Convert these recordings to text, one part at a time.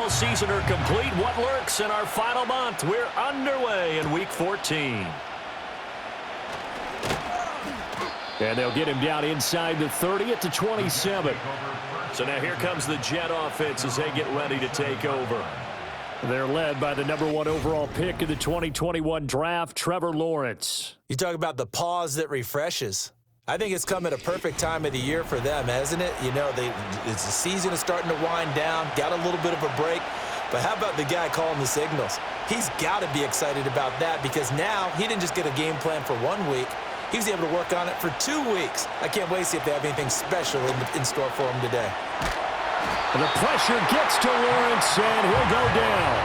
Season are complete. What lurks in our final month? We're underway in Week 14. And they'll get him down inside the 30 at the 27. So now here comes the Jet offense as they get ready to take over. They're led by the #1 overall pick of the 2021 draft, Trevor Lawrence. You talk about the pause that refreshes. I think it's come at a perfect time of the year for them, hasn't it? You know, the season is starting to wind down, got a little bit of a break. But how about the guy calling the signals? He's got to be excited about that because now he didn't just get a game plan for 1 week. He was able to work on it for 2 weeks. I can't wait to see if they have anything special in store for him today. And the pressure gets to Lawrence, and he'll go down.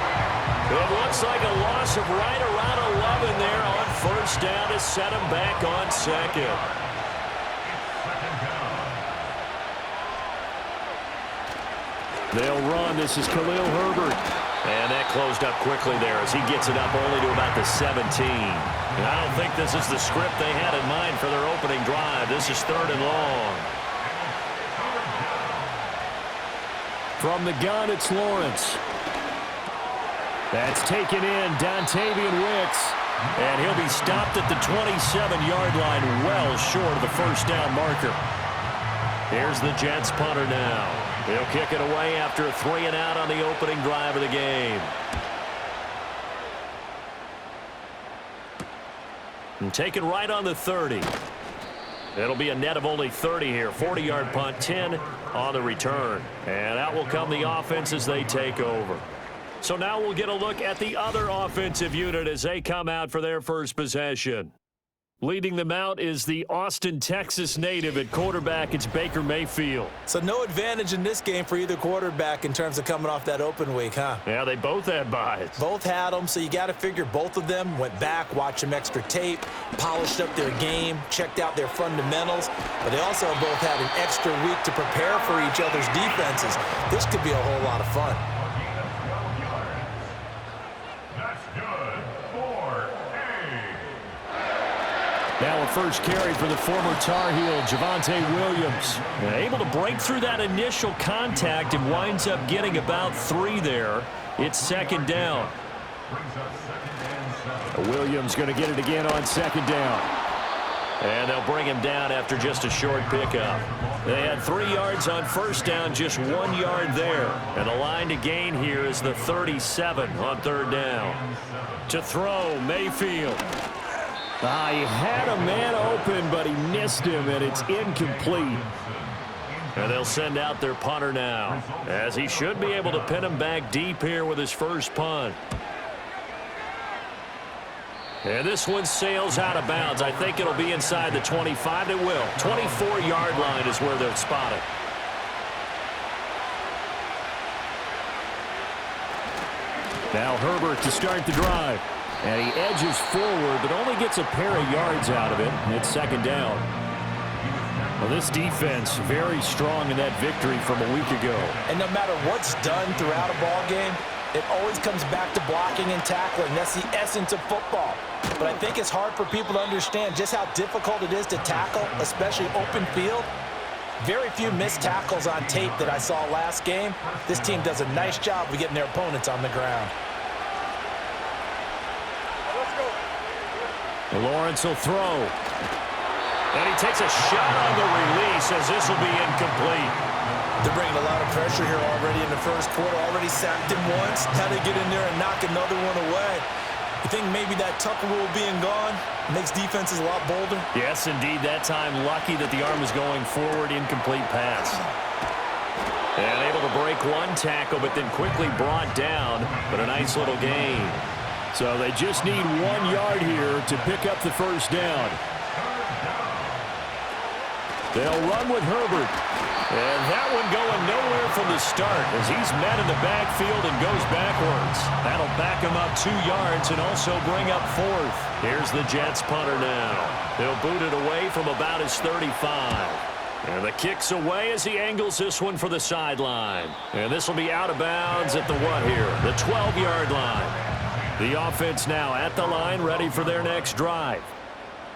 It looks like a loss of right around 11 there on first down to set him back on second. They'll run. This is Khalil Herbert. And that closed up quickly there as he gets it up only to about the 17. And I don't think this is the script they had in mind for their opening drive. This is 3rd and long. From the gun, it's Lawrence. That's taken in, Dontavian Wicks. And he'll be stopped at the 27-yard line, well short of the first down marker. Here's the Jets punter now. He'll kick it away after a 3-and-out on the opening drive of the game. And taken right on the 30. It'll be a net of only 30 here. 40-yard punt, 10 on the return. And out will come the offense as they take over. So now we'll get a look at the other offensive unit as they come out for their first possession. Leading them out is the Austin, Texas native at quarterback. It's Baker Mayfield. So no advantage in this game for either quarterback in terms of coming off that open week, huh? Yeah, they both had buys. Both had them, so you got to figure both of them went back, watched some extra tape, polished up their game, checked out their fundamentals, but they also both had an extra week to prepare for each other's defenses. This could be a whole lot of fun. Now a first carry for the former Tar Heel, Javonte Williams. Able to break through that initial contact and winds up getting about 3 there. It's 2nd down. Williams going to get it again on 2nd down. And they'll bring him down after just a short pickup. They had 3 yards on first down, just 1 yard there. And the line to gain here is the 37 on 3rd down. To throw, Mayfield. He had a man open, but he missed him, and it's incomplete. And they'll send out their punter now, as he should be able to pin him back deep here with his first punt. And this one sails out of bounds. I think it'll be inside the 25. It will. 24-yard line is where they'll spot it. Now Herbert to start the drive. And he edges forward, but only gets a pair of yards out of it. It's 2nd down. Well, this defense very strong in that victory from a week ago. And no matter what's done throughout a ball game, it always comes back to blocking and tackling. That's the essence of football. But I think it's hard for people to understand just how difficult it is to tackle, especially open field. Very few missed tackles on tape that I saw last game. This team does a nice job of getting their opponents on the ground. Lawrence will throw. And he takes a shot on the release as this will be incomplete. They're bringing a lot of pressure here already in the first quarter. Already sacked him once. Now they get in there and knock another one away. You think maybe that Tucker rule being gone makes defenses a lot bolder? Yes, indeed. That time lucky that the arm was going forward. Incomplete pass. And able to break one tackle, but then quickly brought down. But a nice little gain. So they just need 1 yard here to pick up the first down. They'll run with Herbert. And that one going nowhere from the start as he's met in the backfield and goes backwards. That'll back him up 2 yards and also bring up 4th. Here's the Jets punter now. They'll boot it away from about his 35. And the kick's away as he angles this one for the sideline. And this will be out of bounds at the what here? The 12-yard line. The offense now at the line, ready for their next drive.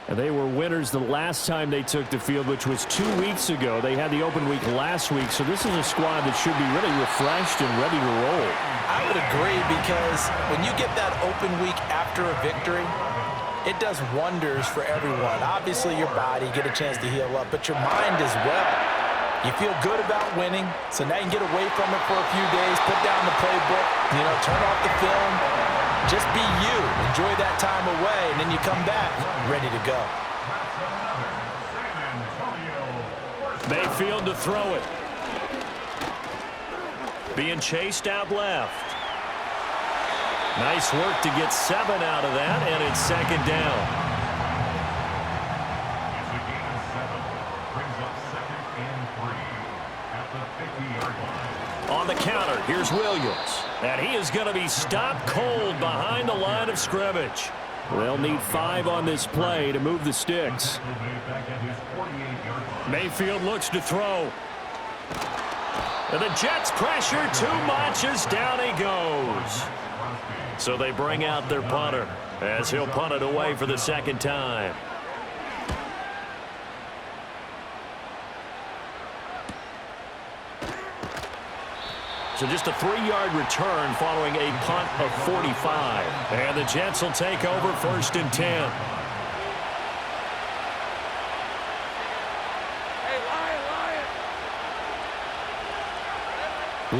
And they were winners the last time they took the field, which was 2 weeks ago. They had the open week last week, so this is a squad that should be really refreshed and ready to roll. I would agree, because when you get that open week after a victory, it does wonders for everyone. Obviously, your body, get a chance to heal up, but your mind as well. You feel good about winning, so now you can get away from it for a few days, put down the playbook, turn off the film. Just be you. Enjoy that time away, and then you come back ready to go. Mayfield to throw it. Being chased out left. Nice work to get 7 out of that, and it's second down. It's a gain of 7. Brings up 2nd and 3 at the 50-yard line. On the counter, here's Williams. And he is going to be stopped cold behind the line of scrimmage. They'll need 5 on this play to move the sticks. Mayfield looks to throw. And the Jets pressure too much as down he goes. So they bring out their punter as he'll punt it away for the second time. So just a 3-yard return following a punt of 45. And the Jets will take over 1st and 10.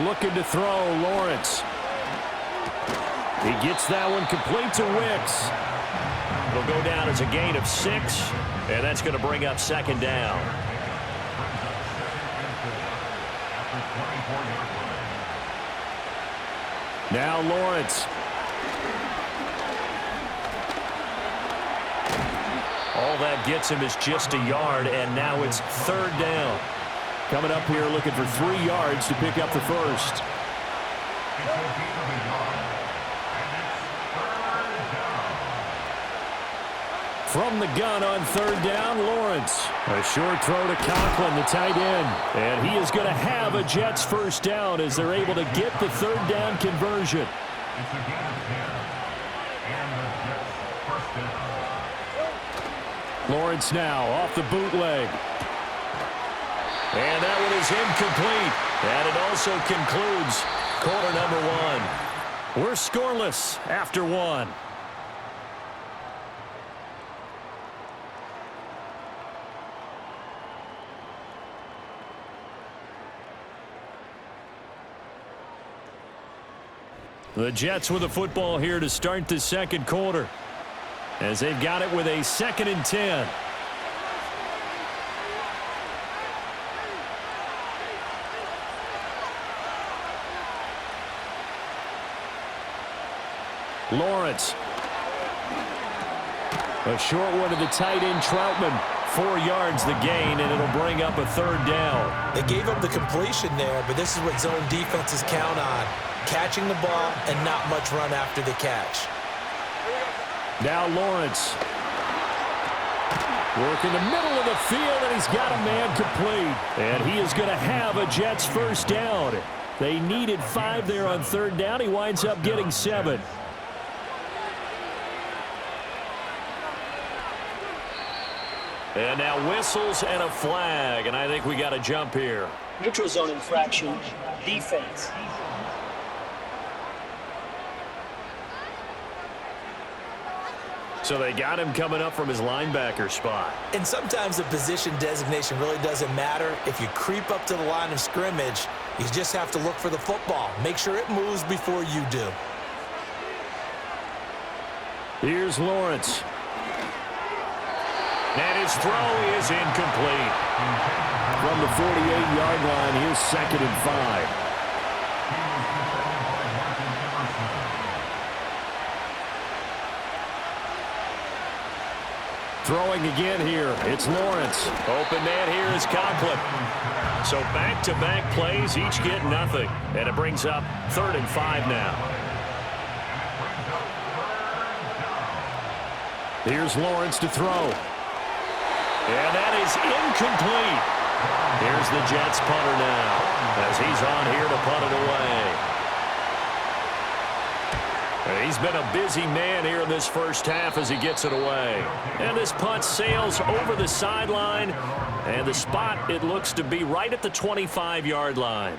Looking to throw, Lawrence. He gets that one complete to Wicks. It'll go down as a gain of 6, and that's going to bring up 2nd down. Now Lawrence. All that gets him is just a yard, and now it's 3rd down. Coming up here looking for 3 yards to pick up the first. From the gun on 3rd down, Lawrence. A short throw to Conklin, the tight end. And he is going to have a Jets first down as they're able to get the 3rd down conversion. It's a gain of 10. And the Jets first down. Lawrence now off the bootleg. And that one is incomplete. And it also concludes quarter number 1. We're scoreless after 1. The Jets with the football here to start the second quarter, as they've got it with a 2nd and 10. Lawrence. A short one to the tight end, Troutman. 4 yards the gain, and it'll bring up a 3rd down. They gave up the completion there, but this is what zone defenses count on. Catching the ball and not much run after the catch. Now Lawrence. Work in the middle of the field, and he's got a man complete. And he is going to have a Jets first down. They needed 5 there on 3rd down. He winds up getting 7. And now whistles and a flag, and I think we got a jump here. Neutral zone infraction, defense. So they got him coming up from his linebacker spot. And sometimes the position designation really doesn't matter. If you creep up to the line of scrimmage, you just have to look for the football. Make sure it moves before you do. Here's Lawrence. And his throw is incomplete. From the 48-yard line, here's 2nd and 5. Throwing again here. It's Lawrence. Open man here is Conklin. So back-to-back plays, each get nothing. And it brings up 3rd and 5 now. Here's Lawrence to throw. And that is incomplete. Here's the Jets punter now as he's on here to punt it away. He's been a busy man here in this first half as he gets it away. And this punt sails over the sideline. And the spot, it looks to be right at the 25-yard line.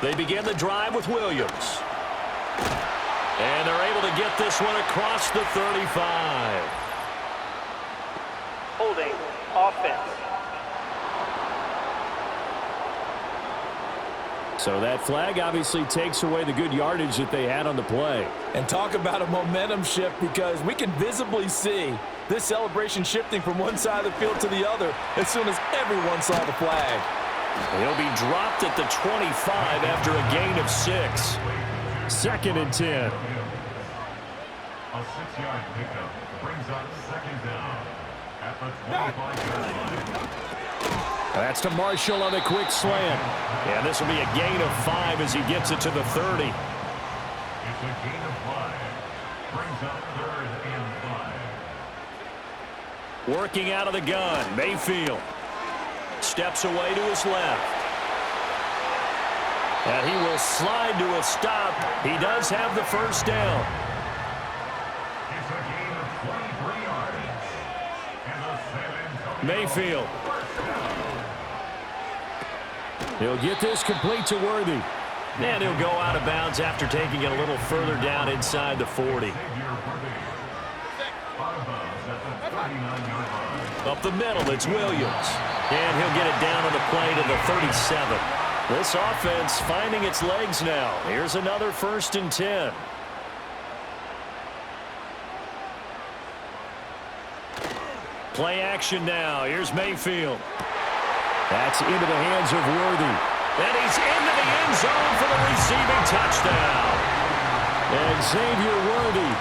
They begin the drive with Williams. And they're able to get this one across the 35. Holding offense. So that flag obviously takes away the good yardage that they had on the play. And talk about a momentum shift, because we can visibly see this celebration shifting from one side of the field to the other as soon as everyone saw the flag. He'll be dropped at the 25 after a gain of 6. 2nd and 10. A 6-yard pickup brings up 2nd down at the 25-yard line. That's to Marshall on a quick slant. And this will be a gain of 5 as he gets it to the 30. It's a gain of 5. Brings up 3rd and 5. Working out of the gun, Mayfield. Steps away to his left. And he will slide to a stop. He does have the first down. It's a gain of 23 yards. And the San Antonio Mayfield. He'll get this complete to Worthy. And he'll go out of bounds after taking it a little further down inside the 40. Up the middle, it's Williams. And he'll get it down on the play to the 37. This offense finding its legs now. Here's another 1st and 10. Play action now. Here's Mayfield. That's into the hands of Worthy. And he's into the end zone for the receiving touchdown. And Xavier Worthy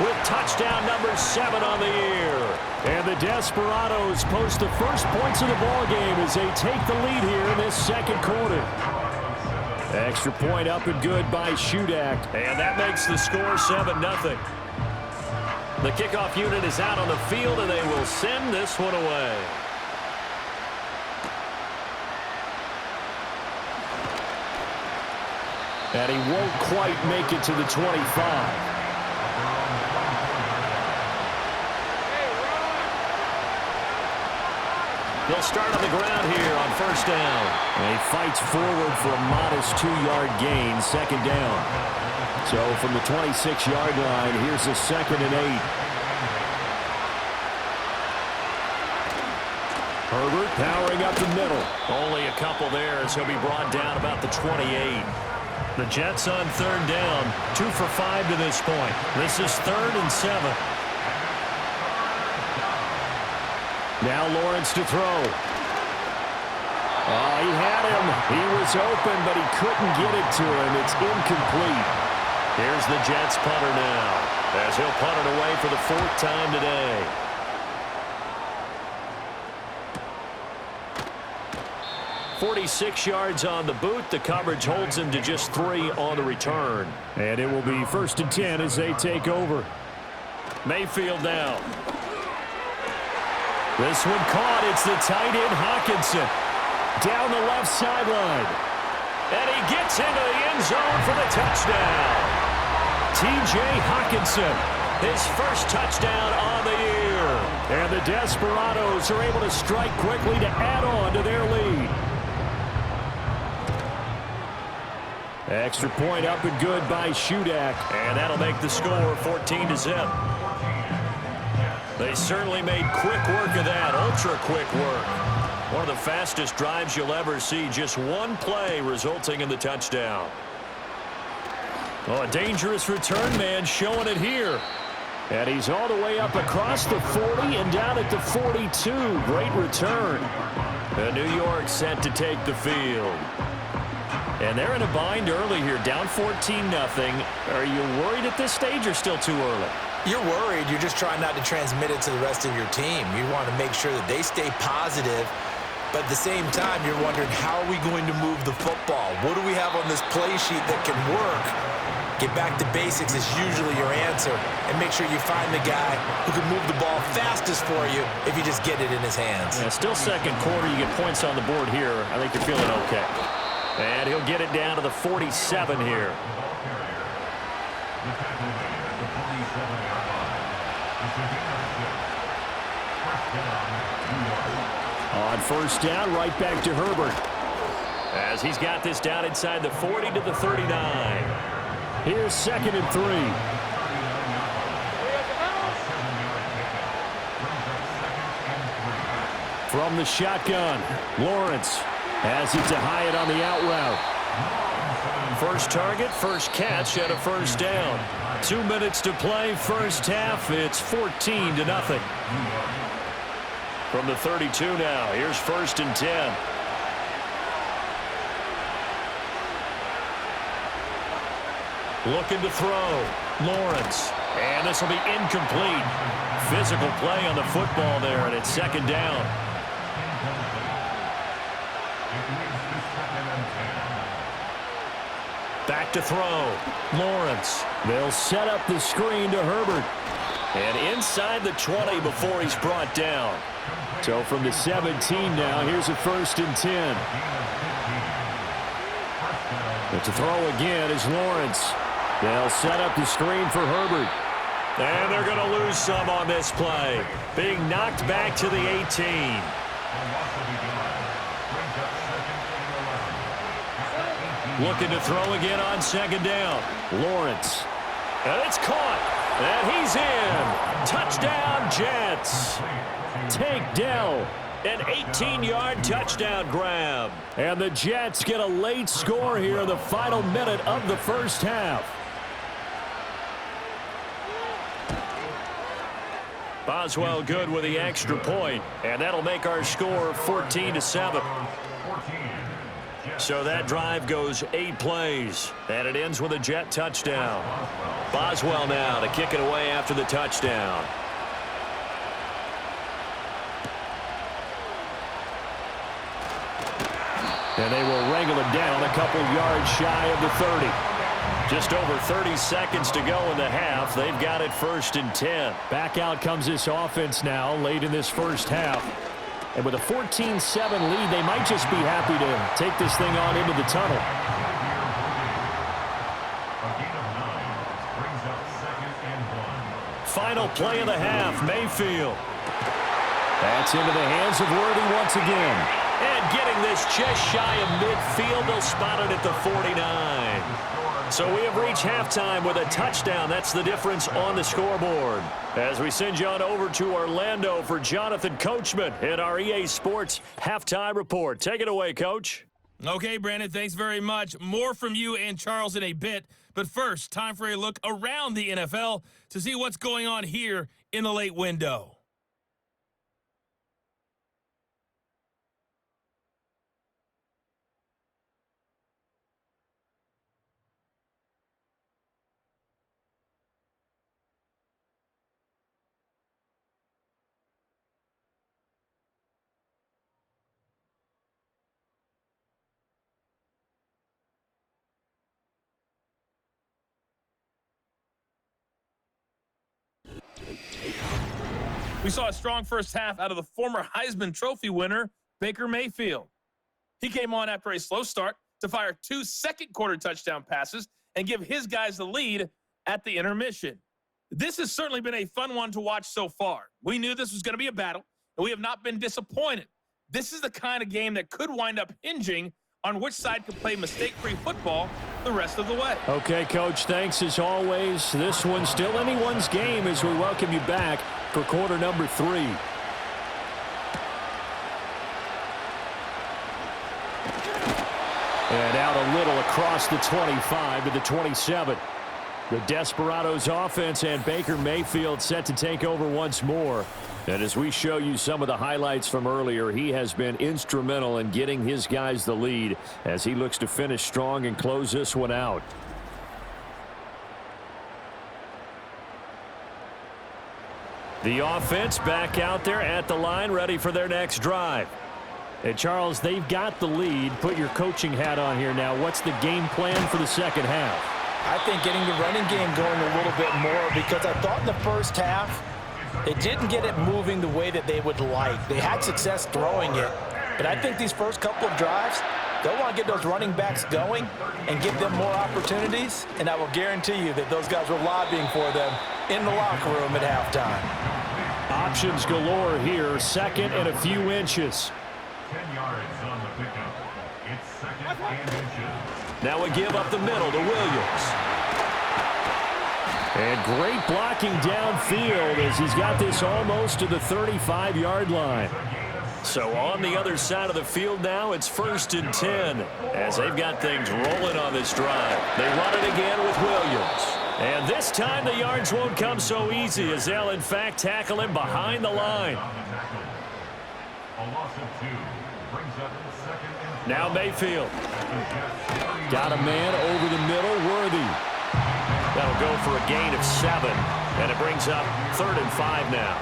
with touchdown number 7 on the year. And the Desperados post the first points of the ballgame as they take the lead here in this 2nd quarter. Extra point up and good by Shudak. And that makes the score 7-0. The kickoff unit is out on the field, and they will send this one away. And he won't quite make it to the 25. They'll start on the ground here on 1st down. And he fights forward for a modest 2-yard gain, 2nd down. So from the 26-yard line, here's a 2nd and 8. Herbert powering up the middle. Only a couple there as he'll be brought down about the 28. The Jets on 3rd down, 2 for 5 to this point. This is 3rd and 7. Now Lawrence to throw. Oh, he had him. He was open, but he couldn't get it to him. It's incomplete. Here's the Jets punter now, as he'll punt it away for the 4th time today. .46 yards on the boot. The coverage holds him to just 3 on the return. And it will be 1st and 10 as they take over. Mayfield now. This one caught. It's the tight end Hawkinson. Down the left sideline. And he gets into the end zone for the touchdown. T.J. Hawkinson, his first touchdown on the year. And the Desperados are able to strike quickly to add on to their lead. Extra point up and good by Shudak. And that'll make the score 14-0. They certainly made quick work of that, ultra-quick work. One of the fastest drives you'll ever see, just one play resulting in the touchdown. Oh, a dangerous return man showing it here. And he's all the way up across the 40 and down at the 42. Great return. And New York set to take the field. And they're in a bind early here, down 14-0. Are you worried at this stage or still too early? You're worried. You're just trying not to transmit it to the rest of your team. You want to make sure that they stay positive. But at the same time, you're wondering, how are we going to move the football? What do we have on this play sheet that can work? Get back to basics is usually your answer. And make sure you find the guy who can move the ball fastest for you if you just get it in his hands. Yeah, still 2nd quarter. You get points on the board here. I think you're feeling okay. And he'll get it down to the 47 here. The tackle made at the 47-yard line. It's a gain of 6. First down, New York. On first down, right back to Herbert. As he's got this down inside the 40 to the 39. Here's 2nd and 3. From the shotgun, Lawrence has it to Hyatt on the out route. First target, first catch, and a first down. 2 minutes to play, first half. It's 14 to nothing. From the 32 now, here's 1st and 10. Looking to throw, Lawrence. And this will be incomplete. Physical play on the football there, and it's 2nd down. Back to throw, Lawrence. They'll set up the screen to Herbert. And inside the 20 before he's brought down. So from the 17 now, here's a 1st and 10. But to throw again is Lawrence. They'll set up the screen for Herbert. And they're going to lose some on this play. Being knocked back to the 18. Looking to throw again on 2nd down. Lawrence. And it's caught. And he's in. Touchdown, Jets. Tank Dell. An 18-yard touchdown grab. And the Jets get a late score here in the final minute of the first half. Boswell good with the extra point, and that'll make our score 14-7. So that drive goes 8 plays, and it ends with a Jet touchdown. Boswell now to kick it away after the touchdown. And they will wrangle it down a couple yards shy of the 30. Just over 30 seconds to go in the half. They've got it 1st and 10. Back out comes this offense now late in this first half. And with a 14-7 lead, they might just be happy to take this thing on into the tunnel. Final play of the half, Mayfield. That's into the hands of Worthy once again. And getting this just shy of midfield, they'll spot it at the 49. So we have reached halftime with a touchdown. That's the difference on the scoreboard. As we send you on over to Orlando for Jonathan Coachman in our EA Sports Halftime Report. Take it away, Coach. Okay, Brandon, thanks very much. More from you and Charles in a bit. But first, time for a look around the NFL to see what's going on here in the late window. We saw a strong first half out of the former Heisman Trophy winner, Baker Mayfield. He came on after a slow start to fire 2 second-quarter touchdown passes and give his guys the lead at the intermission. This has certainly been a fun one to watch so far. We knew this was going to be a battle, and we have not been disappointed. This is the kind of game that could wind up hinging on which side can play mistake-free football the rest of the way. Okay, Coach, thanks as always. This one's still anyone's game as we welcome you back for quarter number 3. And out a little across the 25 to the 27. The Desperados offense and Baker Mayfield set to take over once more. And as we show you some of the highlights from earlier, he has been instrumental in getting his guys the lead as he looks to finish strong and close this one out. The offense back out there at the line, ready for their next drive. And Charles, they've got the lead. Put your coaching hat on here now. What's the game plan for the second half? I think getting the running game going a little bit more, because I thought in the first half they didn't get it moving the way that they would like. They had success throwing it, but I think these first couple of drives, They'll want to get those running backs going and give them more opportunities, and I will guarantee you that those guys were lobbying for them in the locker room at halftime. Options galore here, second and a few inches. 10 yards on the pickup. It's second and inches. Now we give up the middle to Williams. And great blocking downfield as he's got this almost to the 35-yard line. So on the other side of the field now, it's 1st and 10 as they've got things rolling on this drive. They run it again with Williams. And this time the yards won't come so easy as they'll, in fact, tackle him behind the line. A loss of 2 brings up second and 12. Now Mayfield. Got a man over the middle, Worthy. That'll go for a gain of 7, and it brings up 3rd and 5 now.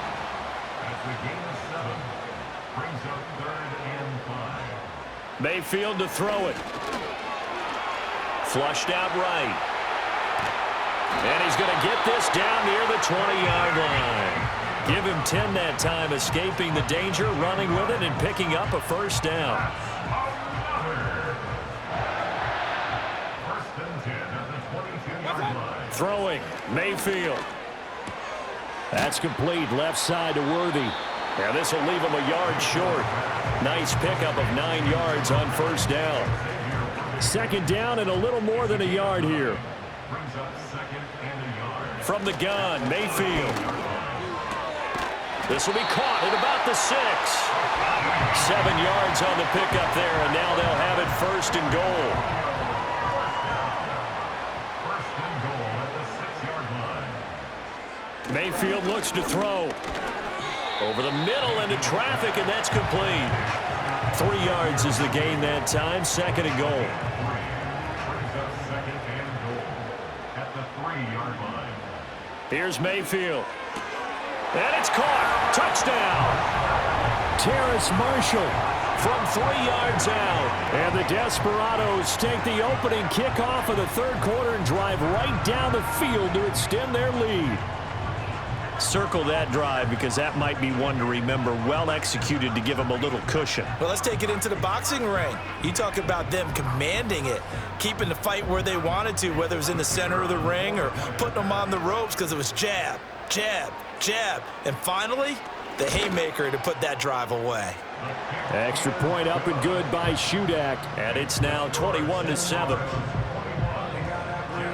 As the gain of 7 brings up 3rd and 5. Mayfield to throw it. Flushed out right. And he's going to get this down near the 20-yard line. Give him 10 that time, escaping the danger, running with it, and picking up a 1st down. First and 10 at the 22-yard line. Throwing, Mayfield. That's complete, left side to Worthy. And this will leave him a yard short. Nice pickup of 9 yards on 1st down. 2nd down and a little more than a yard here. Brings up 2nd and a yard. From the gun, Mayfield. This will be caught at about the 6. 7 yards on the pickup there, and now they'll have it 1st and goal. First and goal at the 6-yard line. Mayfield looks to throw. Over the middle into traffic, and that's complete. 3 yards is the gain that time, 2nd and goal. Brings up 2nd and goal at the 3-yard line. Here's Mayfield. And it's caught. Touchdown. Terrace Marshall from 3 yards out. And the Desperados take the opening kickoff of the 3rd quarter and drive right down the field to extend their lead. Circle that drive because that might be one to remember. Well executed to give them a little cushion. Well, let's take it into the boxing ring. You talk about them commanding it, keeping the fight where they wanted to, whether it was in the center of the ring or putting them on the ropes because it was jab, jab, jab. And finally, the haymaker to put that drive away. Extra point up and good by Shudak. And it's now 21-7.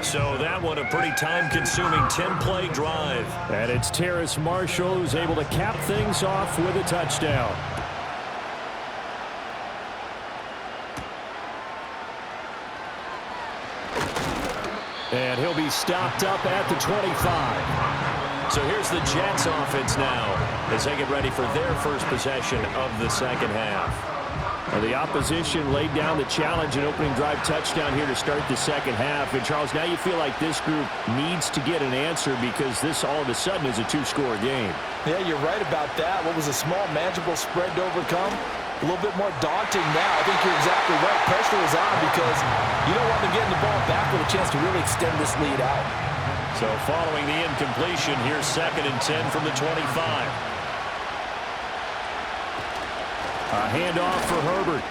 So that one a pretty time-consuming 10-play drive. And it's Terrace Marshall who's able to cap things off with a touchdown. And he'll be stopped up at the 25. So here's the Jets offense now as they get ready for their first possession of the 2nd half. Well, the opposition laid down the challenge and opening drive touchdown here to start the 2nd half. And, Charles, now you feel like this group needs to get an answer because this all of a sudden is a 2-score game. Yeah, you're right about that. What was a small, manageable spread to overcome? A little bit more daunting now. I think you're exactly right. Pressure is on because you don't want them getting the ball back with a chance to really extend this lead out. So following the incompletion, here's 2nd and 10 from the 25. A handoff for Herbert.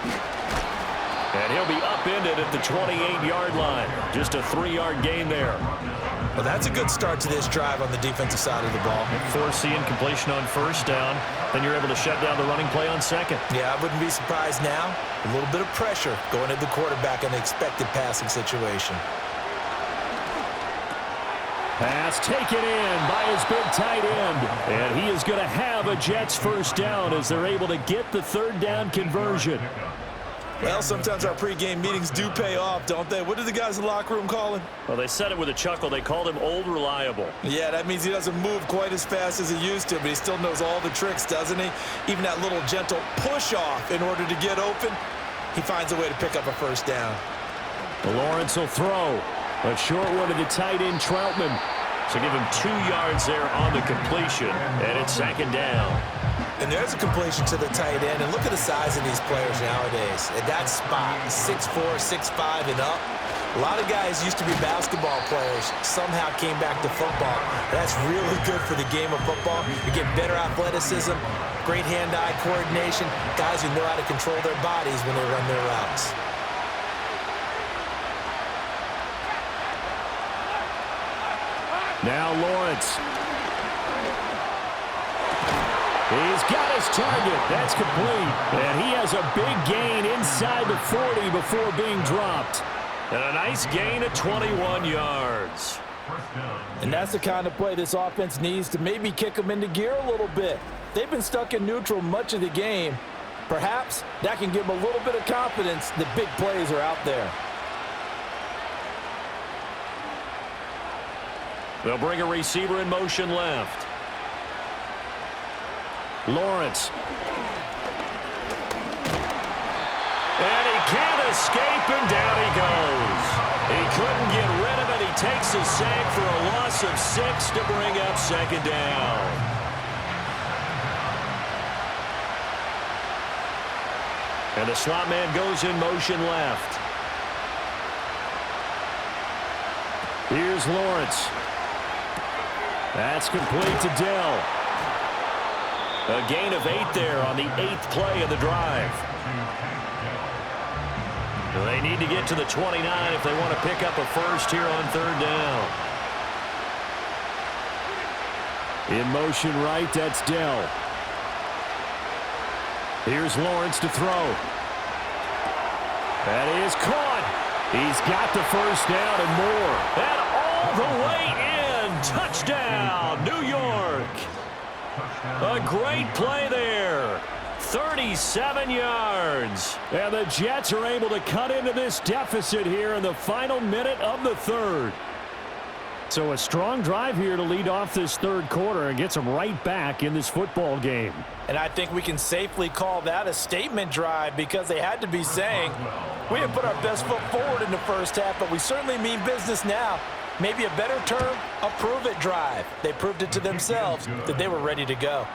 And he'll be upended at the 28-yard line. Just a 3-yard gain there. Well, that's a good start to this drive on the defensive side of the ball. Force the incompletion on 1st down. Then you're able to shut down the running play on 2nd. Yeah, I wouldn't be surprised now. A little bit of pressure going at the quarterback in the expected passing situation. Pass taken in by his big tight end. And he is going to have a Jets 1st down as they're able to get the 3rd down conversion. Well, sometimes our pregame meetings do pay off, don't they? What do the guys in the locker room call him? Well, they said it with a chuckle. They called him Old Reliable. Yeah, that means he doesn't move quite as fast as he used to, but he still knows all the tricks, doesn't he? Even that little gentle push-off in order to get open, he finds a way to pick up a 1st down. Lawrence will throw. A short one to the tight end, Troutman. So give him 2 yards there on the completion, and it's 2nd down. And there's a completion to the tight end, and look at the size of these players nowadays. At that spot, 6'4", 6'5", and up. A lot of guys used to be basketball players, somehow came back to football. That's really good for the game of football. You get better athleticism, great hand-eye coordination, guys who know how to control their bodies when they run their routes. Now Lawrence. He's got his target. That's complete. And he has a big gain inside the 40 before being dropped. And a nice gain of 21 yards. And that's the kind of play this offense needs to maybe kick them into gear a little bit. They've been stuck in neutral much of the game. Perhaps that can give them a little bit of confidence that big plays are out there. They'll bring a receiver in motion left. Lawrence. And he can't escape, and down he goes. He couldn't get rid of it. He takes a sack for a loss of 6 to bring up second down. And the slot man goes in motion left. Here's Lawrence. That's complete to Dell. A gain of 8 there on the 8th play of the drive. They need to get to the 29 if they want to pick up a first here on third down. In motion right, that's Dell. Here's Lawrence to throw. That is caught. He's got the first down and more. And all the way in. Touchdown, New York. A great play there. 37 yards. And the Jets are able to cut into this deficit here in the final minute of the third. So a strong drive here to lead off this third quarter and gets them right back in this football game. And I think we can safely call that a statement drive because they had to be saying, we didn't put our best foot forward in the first half, but we certainly mean business now. Maybe a better term, a prove-it drive. They proved it to themselves that they were ready to go.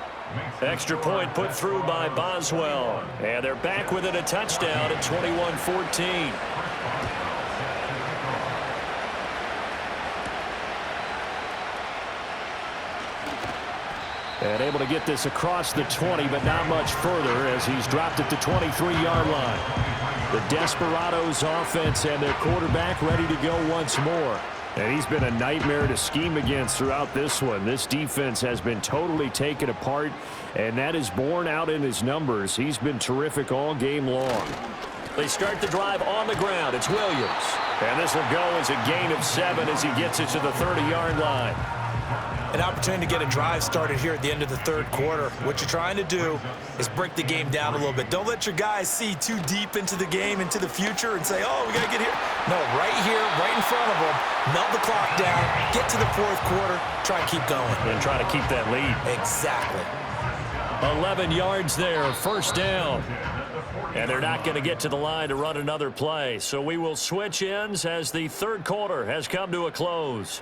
Extra point put through by Boswell. And they're back within a touchdown at 21-14. And able to get this across the 20, but not much further as he's dropped at the 23-yard line. The Desperados offense and their quarterback ready to go once more. And he's been a nightmare to scheme against throughout this one. This defense has been totally taken apart, and that is borne out in his numbers. He's been terrific all game long. They start the drive on the ground. It's Williams. And this will go as a gain of 7 as he gets it to the 30-yard line. An opportunity to get a drive started here at the end of the third quarter. What you're trying to do is break the game down a little bit. Don't let your guys see too deep into the game, into the future, and say, oh, we got to get here. No, right here, right in front of them, melt the clock down, get to the fourth quarter, try and keep going. And try to keep that lead. Exactly. 11 yards there, first down. And they're not going to get to the line to run another play. So we will switch ends as the third quarter has come to a close.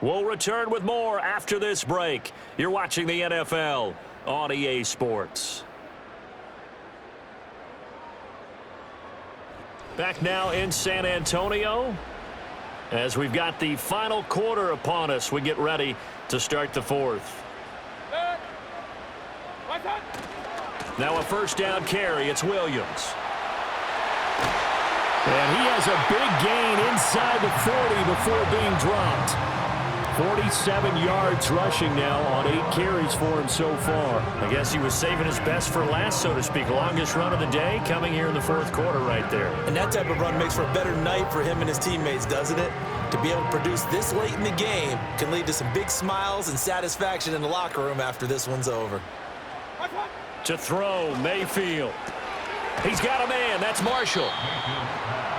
We'll return with more after this break. You're watching the NFL on EA Sports. Back now in San Antonio. As we've got the final quarter upon us, we get ready to start the fourth. Now a first down carry. It's Williams. And he has a big gain inside the 40 before being dropped. 47 yards rushing now on 8 carries for him so far. I guess he was saving his best for last, so to speak. Longest run of the day coming here in the fourth quarter right there. And that type of run makes for a better night for him and his teammates, doesn't it? To be able to produce this late in the game can lead to some big smiles and satisfaction in the locker room after this one's over. To throw, Mayfield. He's got a man. That's Marshall.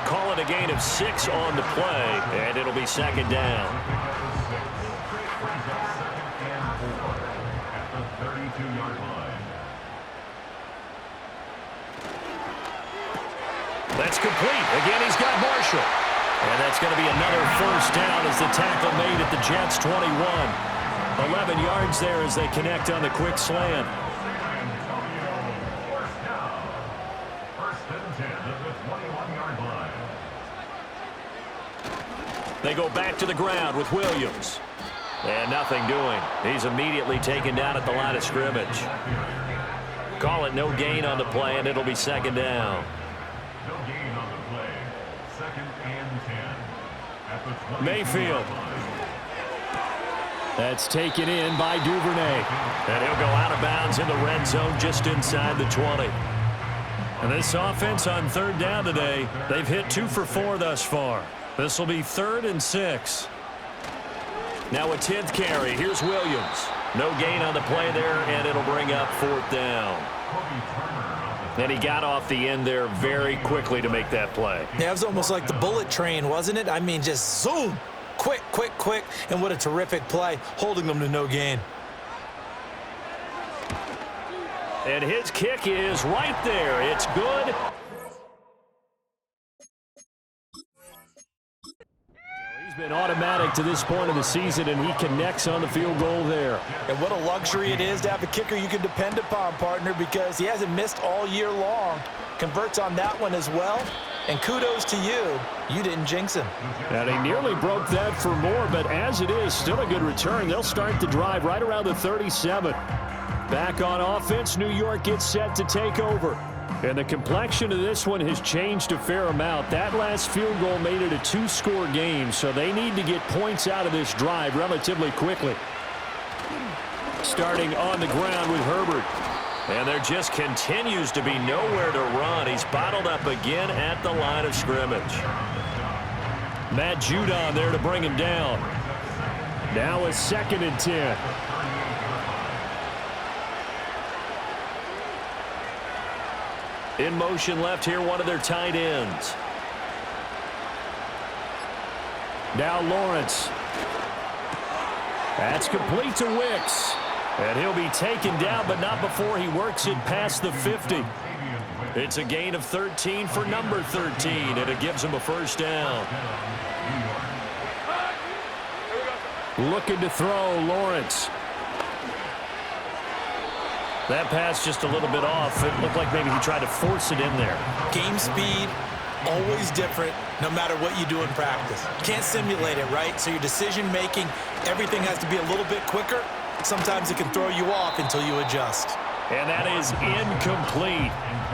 Call it a gain of 6 on the play, and it'll be second down. That's complete. Again, he's got Marshall. And that's going to be another first down as the tackle made at the Jets' 21. 11 yards there as they connect on the quick slant. They go back to the ground with Williams. And nothing doing. He's immediately taken down at the line of scrimmage. Call it no gain on the play, and it'll be second down. No gain on the play. Second and 10. At the 20. Mayfield. That's taken in by Duvernay. And he'll go out of bounds in the red zone just inside the 20. And this offense on third down today, they've hit 2 for 4 thus far. This will be 3rd and 6. Now a 10th carry. Here's Williams. No gain on the play there, and it'll bring up 4th down. And he got off the end there very quickly to make that play. Yeah, it was almost like the bullet train, wasn't it? I mean, just zoom. Quick, quick, quick. And what a terrific play, holding them to no gain. And his kick is right there. It's good. He's been automatic to this point of the season, and he connects on the field goal there. And what a luxury it is to have a kicker you can depend upon, partner, because he hasn't missed all year long. Converts on that one as well. And kudos to you. You didn't jinx him. And he nearly broke that for more, but as it is, still a good return. They'll start the drive right around the 37. Back on offense, New York gets set to take over. And the complexion of this one has changed a fair amount. That last field goal made it a 2-score game, so they need to get points out of this drive relatively quickly. Starting on the ground with Herbert. And there just continues to be nowhere to run. He's bottled up again at the line of scrimmage. Matt Judon there to bring him down. Now a 2nd and 10. In motion left here, one of their tight ends. Now Lawrence. That's complete to Wicks. And he'll be taken down, but not before he works it past the 50. It's a gain of 13 for number 13, and it gives him a 1st down. Looking to throw, Lawrence. That pass just a little bit off. It looked like maybe he tried to force it in there. Game speed, always different, no matter what you do in practice. Can't simulate it, right? So your decision-making, everything has to be a little bit quicker. Sometimes it can throw you off until you adjust. And that is incomplete.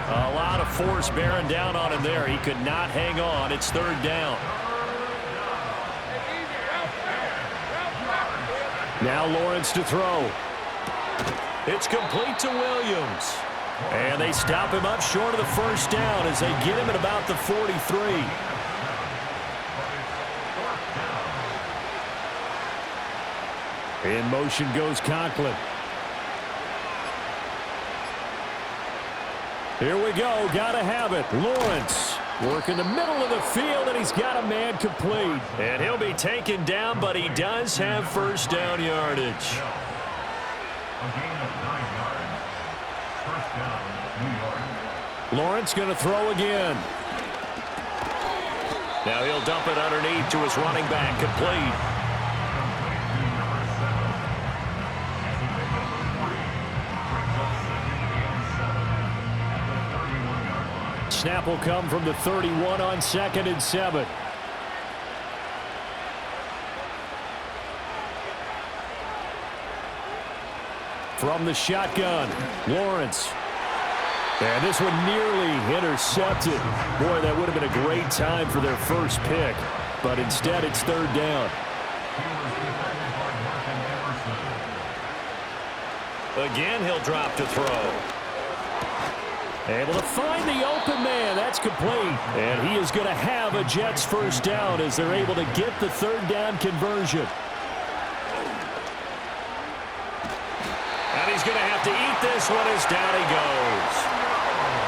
A lot of force bearing down on him there. He could not hang on. It's 3rd down. Now Lawrence to throw. It's complete to Williams. And they stop him up short of the 1st down as they get him at about the 43. In motion goes Conklin. Here we go. Got to have it. Lawrence working the middle of the field, and he's got a man complete. And he'll be taken down, but he does have 1st down yardage. A gain of 9 yards. 1st down, New York. Lawrence going to throw again. Now he'll dump it underneath to his running back, complete. Snap will come from the 31 on 2nd and 7. From the shotgun, Lawrence. And this one nearly intercepted. Boy, that would have been a great time for their first pick. But instead, it's 3rd down. Again, he'll drop to throw. Able to find the open man. That's complete. And he is going to have a Jets 1st down as they're able to get the 3rd down conversion. And he's going to have to eat this one as down he goes.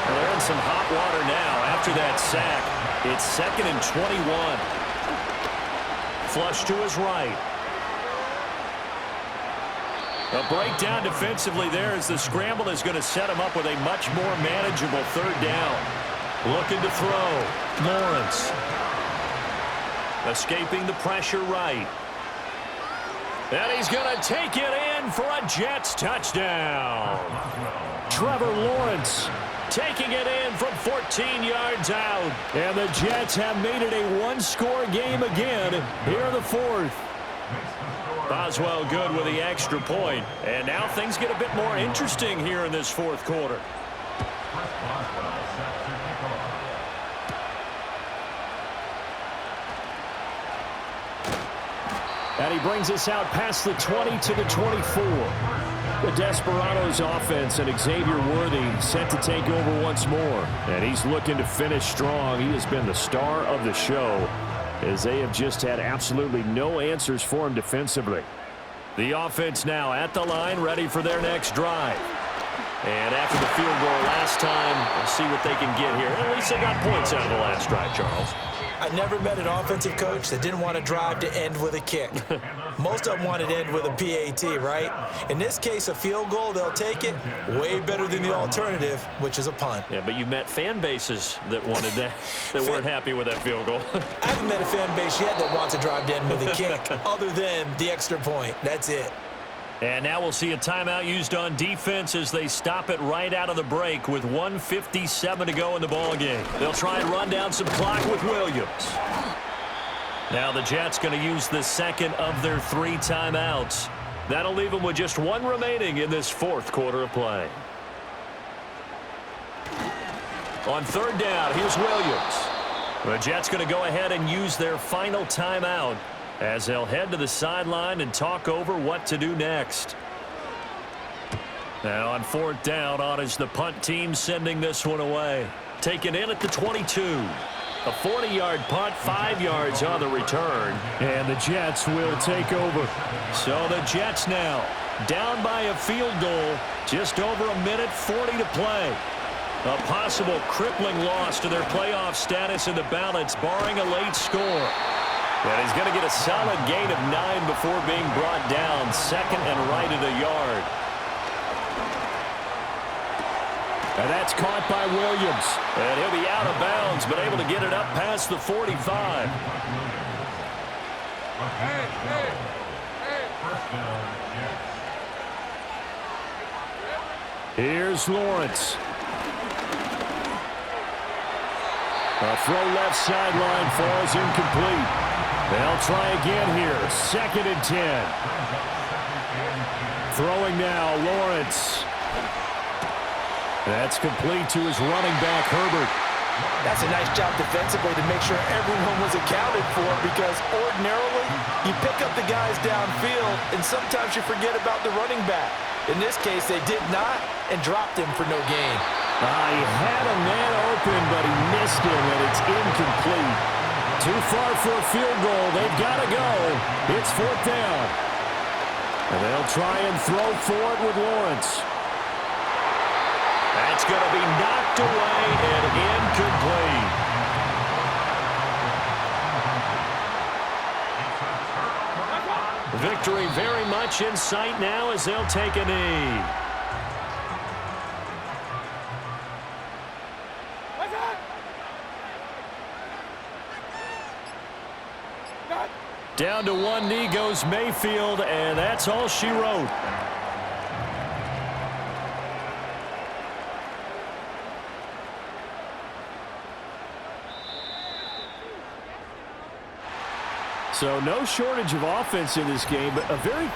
Well, they're in some hot water now after that sack. It's 2nd and 21. Flush to his right. A breakdown defensively there as the scramble is going to set him up with a much more manageable 3rd down. Looking to throw. Lawrence. Escaping the pressure right. And he's going to take it in for a Jets touchdown. Trevor Lawrence taking it in from 14 yards out. And the Jets have made it a 1-score game again here in the 4th. Boswell good with the extra point. And now things get a bit more interesting here in this 4th quarter. And he brings us out past the 20 to the 24. The Desperados offense and Xavier Worthy set to take over once more. And he's looking to finish strong. He has been the star of the show as they have just had absolutely no answers for him defensively. The offense now at the line, ready for their next drive. And after the field goal last time, we'll see what they can get here. At least they got points out of the last drive, Charles. I never met an offensive coach that didn't want to drive to end with a kick. Most of them wanted to end with a PAT, right? In this case, a field goal, they'll take it. Way better than the alternative, which is a punt. Yeah, but you've met fan bases that wanted that, that weren't happy with that field goal. I haven't met a fan base yet that wants to drive to end with a kick, other than the extra point. That's it. And now we'll see a timeout used on defense as they stop it right out of the break with 1:57 to go in the ballgame. They'll try and run down some clock with Williams. Now the Jets going to use the second of their 3 timeouts. That'll leave them with just 1 remaining in this 4th quarter of play. On 3rd down, here's Williams. The Jets going to go ahead and use their final timeout as they'll head to the sideline and talk over what to do next. Now on 4th down, on is the punt team sending this one away. Taken in at the 22. A 40-yard punt, 5 yards on the return. And the Jets will take over. So the Jets now down by a field goal. Just over a minute 40 to play. A possible crippling loss to their playoff status in the balance, barring a late score. And he's going to get a solid gain of 9 before being brought down. 2nd and right at a yard. And that's caught by Williams. And he'll be out of bounds, but able to get it up past the 45. Here's Lawrence. A throw left sideline falls incomplete. They'll try again here. 2nd and 10. Throwing now, Lawrence. That's complete to his running back, Herbert. That's a nice job defensively to make sure everyone was accounted for, because ordinarily you pick up the guys downfield and sometimes you forget about the running back. In this case, they did not and dropped him for no gain. He had a man open, but he missed him, and it's incomplete. Too far for a field goal. They've got to go. It's 4th down. And they'll try and throw for it with Lawrence. That's going to be knocked away and incomplete. Victory very much in sight now as they'll take a knee. Down to 1 knee goes Mayfield, and that's all she wrote. So no shortage of offense in this game, but a very